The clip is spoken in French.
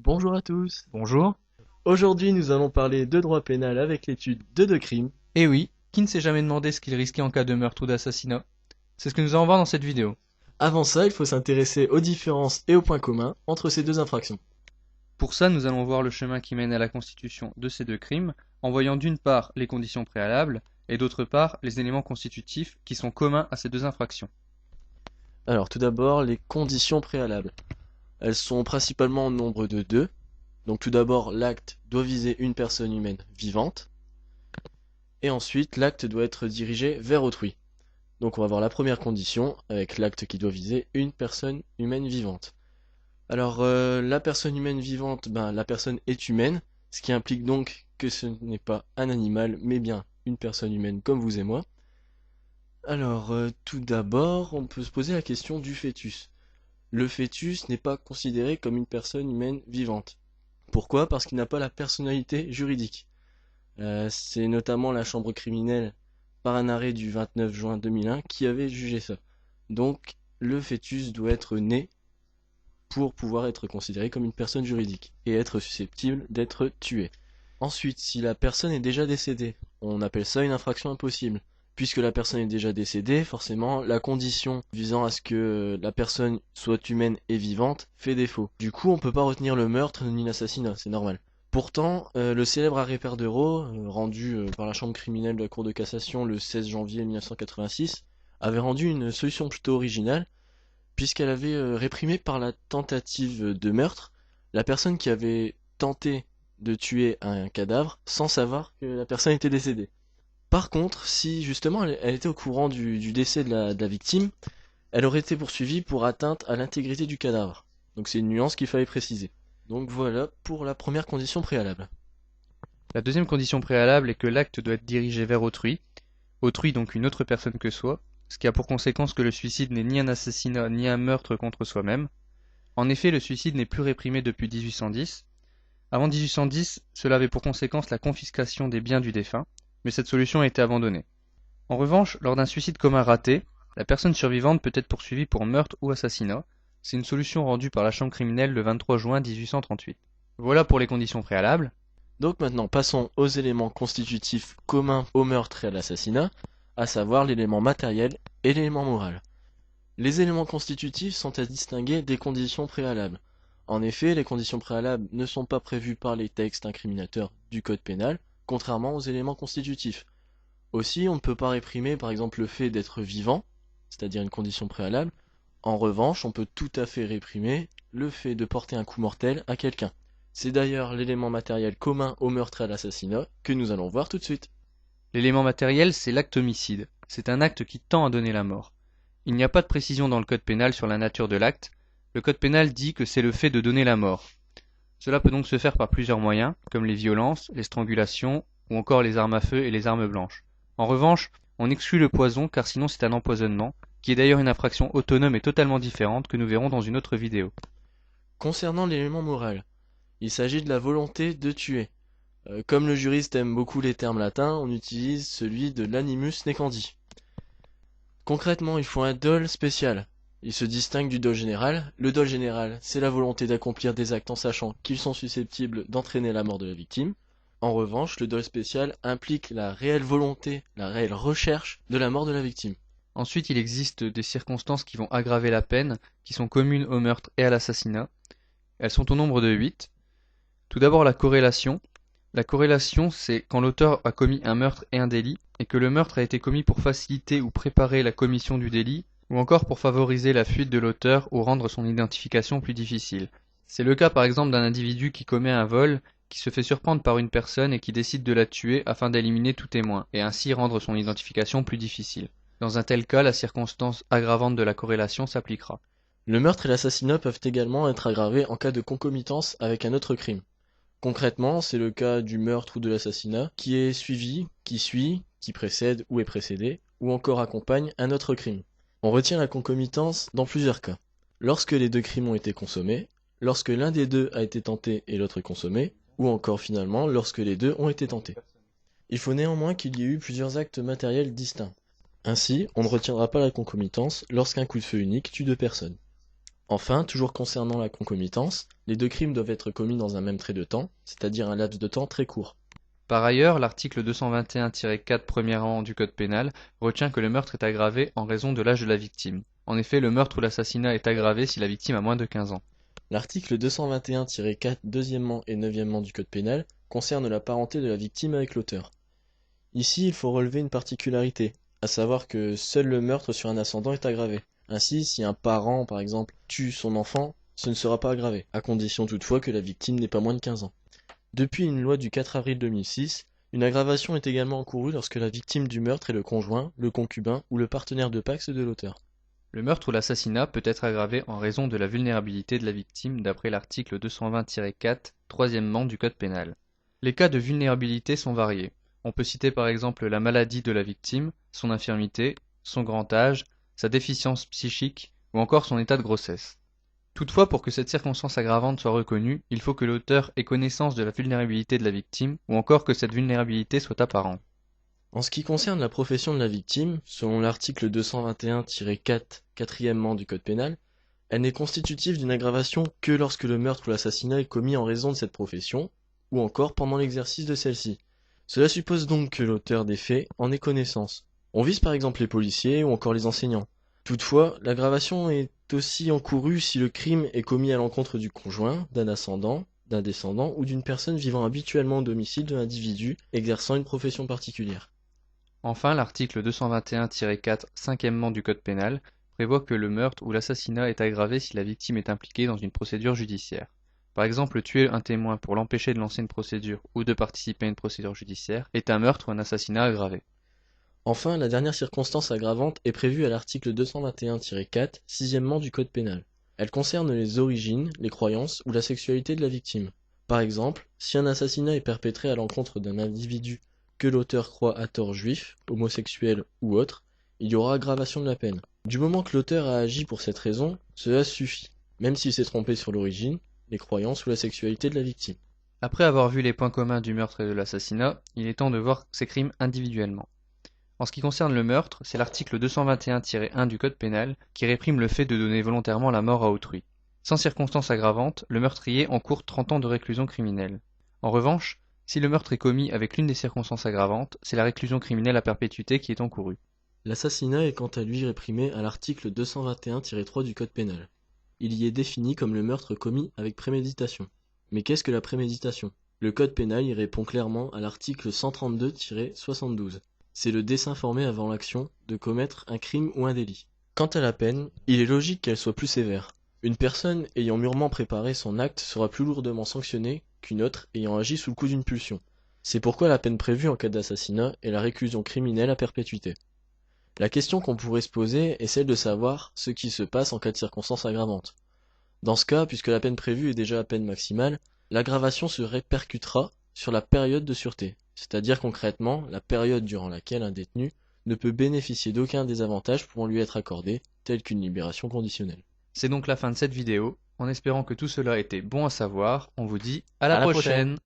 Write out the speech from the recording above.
Bonjour à tous. Bonjour. Aujourd'hui, nous allons parler de droit pénal avec l'étude de deux crimes. Eh oui, qui ne s'est jamais demandé ce qu'il risquait en cas de meurtre ou d'assassinat? C'est ce que nous allons voir dans cette vidéo. Avant ça, il faut s'intéresser aux différences et aux points communs entre ces deux infractions. Pour ça, nous allons voir le chemin qui mène à la constitution de ces deux crimes, en voyant d'une part les conditions préalables, et d'autre part les éléments constitutifs qui sont communs à ces deux infractions. Alors, tout d'abord, les conditions préalables. Elles sont principalement au nombre de deux. Donc, tout d'abord, l'acte doit viser une personne humaine vivante. Et ensuite, l'acte doit être dirigé vers autrui. Donc, on va voir la première condition avec l'acte qui doit viser une personne humaine vivante. Alors, la personne humaine vivante, la personne est humaine, ce qui implique donc que ce n'est pas un animal, mais bien une personne humaine comme vous et moi. Alors, tout d'abord, on peut se poser la question du fœtus. Le fœtus n'est pas considéré comme une personne humaine vivante. Pourquoi? Parce qu'il n'a pas la personnalité juridique. C'est notamment la chambre criminelle, par un arrêt du 29 juin 2001, qui avait jugé ça. Donc, le fœtus doit être né pour pouvoir être considéré comme une personne juridique et être susceptible d'être tué. Ensuite, si la personne est déjà décédée, on appelle ça une infraction impossible. Puisque la personne est déjà décédée, forcément, la condition visant à ce que la personne soit humaine et vivante fait défaut. Du coup, on peut pas retenir le meurtre ni l'assassinat, c'est normal. Pourtant, le célèbre arrêt Perdreau, rendu par la chambre criminelle de la Cour de cassation le 16 janvier 1986, avait rendu une solution plutôt originale puisqu'elle avait réprimé par la tentative de meurtre la personne qui avait tenté de tuer un cadavre sans savoir que la personne était décédée. Par contre, si justement elle était au courant du décès de la victime, elle aurait été poursuivie pour atteinte à l'intégrité du cadavre. Donc c'est une nuance qu'il fallait préciser. Donc voilà pour la première condition préalable. La deuxième condition préalable est que l'acte doit être dirigé vers autrui donc une autre personne que soi, ce qui a pour conséquence que le suicide n'est ni un assassinat ni un meurtre contre soi-même. En effet, le suicide n'est plus réprimé depuis 1810. Avant 1810, cela avait pour conséquence la confiscation des biens du défunt, mais cette solution a été abandonnée. En revanche, lors d'un suicide commun raté, la personne survivante peut être poursuivie pour meurtre ou assassinat. C'est une solution rendue par la Chambre criminelle le 23 juin 1838. Voilà pour les conditions préalables. Donc maintenant passons aux éléments constitutifs communs au meurtre et à l'assassinat, à savoir l'élément matériel et l'élément moral. Les éléments constitutifs sont à distinguer des conditions préalables. En effet, les conditions préalables ne sont pas prévues par les textes incriminateurs du code pénal, contrairement aux éléments constitutifs. Aussi, on ne peut pas réprimer par exemple le fait d'être vivant, c'est-à-dire une condition préalable. En revanche, on peut tout à fait réprimer le fait de porter un coup mortel à quelqu'un. C'est d'ailleurs l'élément matériel commun au meurtre et à l'assassinat que nous allons voir tout de suite. L'élément matériel, c'est l'acte homicide. C'est un acte qui tend à donner la mort. Il n'y a pas de précision dans le code pénal sur la nature de l'acte. Le code pénal dit que c'est le fait de donner la mort. Cela peut donc se faire par plusieurs moyens, comme les violences, les strangulations ou encore les armes à feu et les armes blanches. En revanche, on exclut le poison car sinon c'est un empoisonnement, qui est d'ailleurs une infraction autonome et totalement différente que nous verrons dans une autre vidéo. Concernant l'élément moral, il s'agit de la volonté de tuer. Comme le juriste aime beaucoup les termes latins, on utilise celui de l'animus necandi. Concrètement, il faut un dol spécial. Il se distingue du dol général. Le dol général, c'est la volonté d'accomplir des actes en sachant qu'ils sont susceptibles d'entraîner la mort de la victime. En revanche, le dol spécial implique la réelle volonté, la réelle recherche de la mort de la victime. Ensuite, il existe des circonstances qui vont aggraver la peine, qui sont communes au meurtre et à l'assassinat. Elles sont au nombre de 8. Tout d'abord la corrélation. La corrélation, c'est quand l'auteur a commis un meurtre et un délit, et que le meurtre a été commis pour faciliter ou préparer la commission du délit, ou encore pour favoriser la fuite de l'auteur ou rendre son identification plus difficile. C'est le cas par exemple d'un individu qui commet un vol, qui se fait surprendre par une personne et qui décide de la tuer afin d'éliminer tout témoin, et ainsi rendre son identification plus difficile. Dans un tel cas, la circonstance aggravante de la corrélation s'appliquera. Le meurtre et l'assassinat peuvent également être aggravés en cas de concomitance avec un autre crime. Concrètement, c'est le cas du meurtre ou de l'assassinat qui est suivi, qui suit, qui précède ou est précédé, ou encore accompagne un autre crime. On retient la concomitance dans plusieurs cas. Lorsque les deux crimes ont été consommés, lorsque l'un des deux a été tenté et l'autre consommé, ou encore finalement lorsque les deux ont été tentés. Il faut néanmoins qu'il y ait eu plusieurs actes matériels distincts. Ainsi, on ne retiendra pas la concomitance lorsqu'un coup de feu unique tue deux personnes. Enfin, toujours concernant la concomitance, les deux crimes doivent être commis dans un même trait de temps, c'est-à-dire un laps de temps très court. Par ailleurs, l'article 221-4 premier rang du Code pénal retient que le meurtre est aggravé en raison de l'âge de la victime. En effet, le meurtre ou l'assassinat est aggravé si la victime a moins de 15 ans. L'article 221-4 deuxièmement et neuvièmement du Code pénal concerne la parenté de la victime avec l'auteur. Ici, il faut relever une particularité, à savoir que seul le meurtre sur un ascendant est aggravé. Ainsi, si un parent, par exemple, tue son enfant, ce ne sera pas aggravé, à condition toutefois que la victime n'ait pas moins de 15 ans. Depuis une loi du 4 avril 2006, une aggravation est également encourue lorsque la victime du meurtre est le conjoint, le concubin ou le partenaire de Pacs de l'auteur. Le meurtre ou l'assassinat peut être aggravé en raison de la vulnérabilité de la victime d'après l'article 220-4 troisièmement du Code pénal. Les cas de vulnérabilité sont variés. On peut citer par exemple la maladie de la victime, son infirmité, son grand âge, sa déficience psychique ou encore son état de grossesse. Toutefois, pour que cette circonstance aggravante soit reconnue, il faut que l'auteur ait connaissance de la vulnérabilité de la victime ou encore que cette vulnérabilité soit apparente. En ce qui concerne la profession de la victime, selon l'article 221-4 quatrièmement du Code pénal, elle n'est constitutive d'une aggravation que lorsque le meurtre ou l'assassinat est commis en raison de cette profession, ou encore pendant l'exercice de celle-ci. Cela suppose donc que l'auteur des faits en ait connaissance. On vise par exemple les policiers ou encore les enseignants. Toutefois, l'aggravation est aussi encourue si le crime est commis à l'encontre du conjoint, d'un ascendant, d'un descendant ou d'une personne vivant habituellement au domicile de l'individu exerçant une profession particulière. Enfin, l'article 221-4 cinquièmement du Code pénal prévoit que le meurtre ou l'assassinat est aggravé si la victime est impliquée dans une procédure judiciaire. Par exemple, tuer un témoin pour l'empêcher de lancer une procédure ou de participer à une procédure judiciaire est un meurtre ou un assassinat aggravé. Enfin, la dernière circonstance aggravante est prévue à l'article 221-4 sixièmement du Code pénal. Elle concerne les origines, les croyances ou la sexualité de la victime. Par exemple, si un assassinat est perpétré à l'encontre d'un individu que l'auteur croit à tort juif, homosexuel ou autre, il y aura aggravation de la peine. Du moment que l'auteur a agi pour cette raison, cela suffit, même s'il s'est trompé sur l'origine, les croyances ou la sexualité de la victime. Après avoir vu les points communs du meurtre et de l'assassinat, il est temps de voir ces crimes individuellement. En ce qui concerne le meurtre, c'est l'article 221-1 du Code pénal qui réprime le fait de donner volontairement la mort à autrui. Sans circonstance aggravante, le meurtrier encourt 30 ans de réclusion criminelle. En revanche, si le meurtre est commis avec l'une des circonstances aggravantes, c'est la réclusion criminelle à perpétuité qui est encourue. L'assassinat est quant à lui réprimé à l'article 221-3 du Code pénal. Il y est défini comme le meurtre commis avec préméditation. Mais qu'est-ce que la préméditation? Le Code pénal y répond clairement à l'article 132-72. C'est le dessein formé avant l'action de commettre un crime ou un délit. Quant à la peine, il est logique qu'elle soit plus sévère. Une personne ayant mûrement préparé son acte sera plus lourdement sanctionnée qu'une autre ayant agi sous le coup d'une pulsion. C'est pourquoi la peine prévue en cas d'assassinat est la réclusion criminelle à perpétuité. La question qu'on pourrait se poser est celle de savoir ce qui se passe en cas de circonstances aggravantes. Dans ce cas, puisque la peine prévue est déjà la peine maximale, l'aggravation se répercutera sur la période de sûreté, c'est-à-dire concrètement la période durant laquelle un détenu ne peut bénéficier d'aucun des avantages pouvant lui être accordés, tels qu'une libération conditionnelle. C'est donc la fin de cette vidéo. En espérant que tout cela était bon à savoir, on vous dit à la À la prochaine. prochaine.